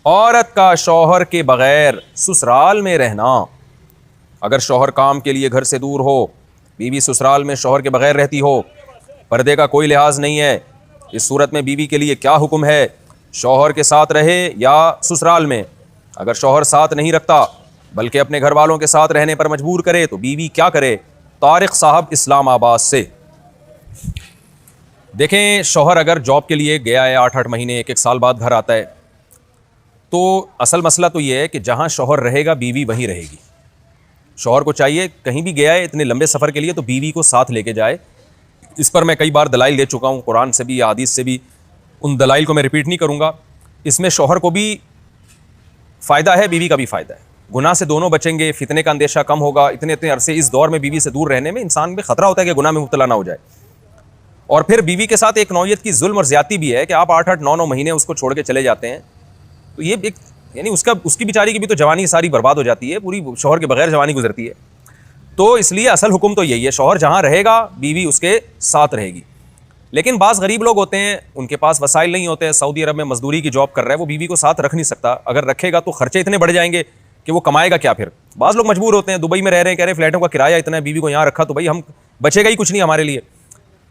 عورت کا شوہر کے بغیر سسرال میں رہنا. اگر شوہر کام کے لیے گھر سے دور ہو، بیوی سسرال میں شوہر کے بغیر رہتی ہو، پردے کا کوئی لحاظ نہیں ہے، اس صورت میں بیوی کے لیے کیا حکم ہے؟ شوہر کے ساتھ رہے یا سسرال میں؟ اگر شوہر ساتھ نہیں رکھتا بلکہ اپنے گھر والوں کے ساتھ رہنے پر مجبور کرے تو بیوی کیا کرے؟ طارق صاحب اسلام آباد سے. دیکھیں، شوہر اگر جاب کے لیے گیا ہے 8 مہینے 1 سال بعد گھر آتا ہے، تو اصل مسئلہ تو یہ ہے کہ جہاں شوہر رہے گا بیوی وہیں رہے گی. شوہر کو چاہیے کہیں بھی گیا ہے اتنے لمبے سفر کے لیے تو بیوی کو ساتھ لے کے جائے. اس پر میں کئی بار دلائل دے چکا ہوں، قرآن سے بھی یا حدیث سے بھی، ان دلائل کو میں ریپیٹ نہیں کروں گا. اس میں شوہر کو بھی فائدہ ہے، بیوی کا بھی فائدہ ہے. گناہ سے دونوں بچیں گے، فتنے کا اندیشہ کم ہوگا. اتنے عرصے اس دور میں بیوی سے دور رہنے میں انسان میں خطرہ ہوتا ہے کہ گناہ میں مبتلا نہ ہو جائے. اور پھر بیوی کے ساتھ ایک نوعیت کی ظلم اور زیادتی بھی ہے کہ آپ 8-9 مہینے اس کو چھوڑ کے چلے جاتے ہیں، تو یہ ایک یعنی اس کی بیچاری کی بھی تو جوانی ساری برباد ہو جاتی ہے، پوری شوہر کے بغیر جوانی گزرتی ہے. تو اس لیے اصل حکم تو یہی ہے، شوہر جہاں رہے گا بیوی اس کے ساتھ رہے گی. لیکن بعض غریب لوگ ہوتے ہیں، ان کے پاس وسائل نہیں ہوتے ہیں، سعودی عرب میں مزدوری کی جاب کر رہا ہے، وہ بیوی کو ساتھ رکھ نہیں سکتا. اگر رکھے گا تو خرچے اتنے بڑھ جائیں گے کہ وہ کمائے گا کیا؟ پھر بعض لوگ مجبور ہوتے ہیں، دبئی میں رہ رہے ہیں، کہہ رہے ہیں فلیٹوں کا کرایہ اتنا ہے، بیوی کو یہاں رکھا تو بھائی ہم بچے گا ہی کچھ نہیں ہمارے لیے.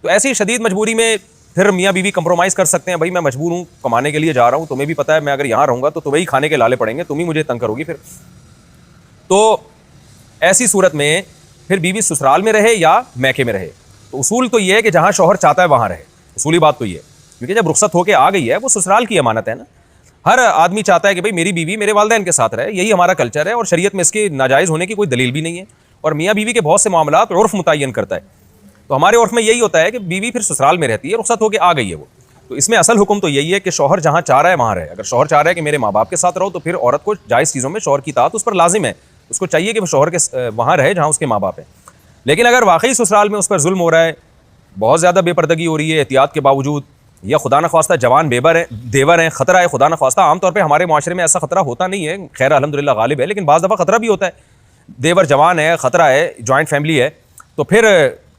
تو ایسی شدید مجبوری میں پھر میاں بیوی کمپرومائز کر سکتے ہیں، بھائی میں مجبور ہوں، کمانے کے لیے جا رہا ہوں، تمہیں بھی پتہ ہے میں اگر یہاں رہوں گا تو تمہیں ہی کھانے کے لالے پڑیں گے، تم ہی مجھے تنگ کرو گی. پھر تو ایسی صورت میں پھر بیوی سسرال میں رہے یا میکے میں رہے. تو اصول تو یہ ہے کہ جہاں شوہر چاہتا ہے وہاں رہے. اصولی بات تو یہ ہے، کیونکہ جب رخصت ہو کے آ گئی ہے وہ سسرال کی امانت ہے نا. ہر آدمی چاہتا ہے کہ بھائی میری بیوی میرے والدین کے ساتھ رہے، یہی ہمارا کلچر ہے، اور شریعت میں اس کے ناجائز ہونے کی کوئی دلیل بھی نہیں ہے. اور میاں بیوی کے بہت سے معاملات عرف متعین کرتا ہے. تو ہمارے عرف میں یہی ہوتا ہے کہ بیوی پھر سسرال میں رہتی ہے، رخصت ہو کے آ گئی ہے وہ. تو اس میں اصل حکم تو یہی ہے کہ شوہر جہاں چاہ رہا ہے وہاں رہے. اگر شوہر چاہ رہا ہے کہ میرے ماں باپ کے ساتھ رہو تو پھر عورت کو جائز چیزوں میں شوہر کی اطاعت اس پر لازم ہے. اس کو چاہیے کہ وہ شوہر کے وہاں رہے جہاں اس کے ماں باپ ہیں. لیکن اگر واقعی سسرال میں اس پر ظلم ہو رہا ہے، بہت زیادہ بے پردگی ہو رہی ہے احتیاط کے باوجود، یا خدا نخواستہ جوان دیور ہیں، خطرہ ہے خدا نخواستہ. عام طور پہ ہمارے معاشرے میں ایسا خطرہ ہوتا نہیں ہے، خیر الحمدللہ غالب ہے، لیکن بعض دفعہ خطرہ بھی ہوتا ہے. دیور جوان ہے، خطرہ ہے، جوائنٹ فیملی ہے، تو پھر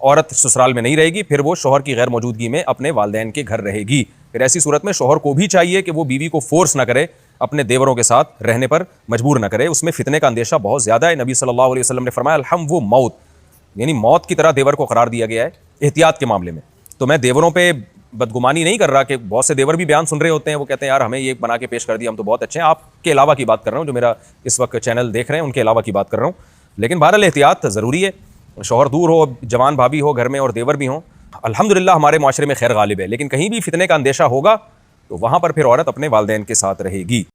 عورت سسرال میں نہیں رہے گی، پھر وہ شوہر کی غیر موجودگی میں اپنے والدین کے گھر رہے گی. پھر ایسی صورت میں شوہر کو بھی چاہیے کہ وہ بیوی کو فورس نہ کرے، اپنے دیوروں کے ساتھ رہنے پر مجبور نہ کرے. اس میں فتنے کا اندیشہ بہت زیادہ ہے. نبی صلی اللہ علیہ وسلم نے فرمایا الحم وہ موت، یعنی موت کی طرح دیور کو قرار دیا گیا ہے احتیاط کے معاملے میں. تو میں دیوروں پہ بدگمانی نہیں کر رہا کہ بہت سے دیور بھی بیان سن رہے ہوتے ہیں، وہ کہتے ہیں یار ہمیں یہ بنا کے پیش کر دیا، ہم تو بہت اچھے ہیں. آپ کے علاوہ کی بات کر رہا ہوں، جو میرا اس وقت چینل دیکھ رہے ہیں ان کے علاوہ کی بات کر رہا ہوں. لیکن بہرحال احتیاط ضروری ہے. شوہر دور ہو، جوان بھابھی ہو گھر میں اور دیور بھی ہوں، الحمدللہ ہمارے معاشرے میں خیر غالب ہے. لیکن کہیں بھی فتنے کا اندیشہ ہوگا تو وہاں پر پھر عورت اپنے والدین کے ساتھ رہے گی.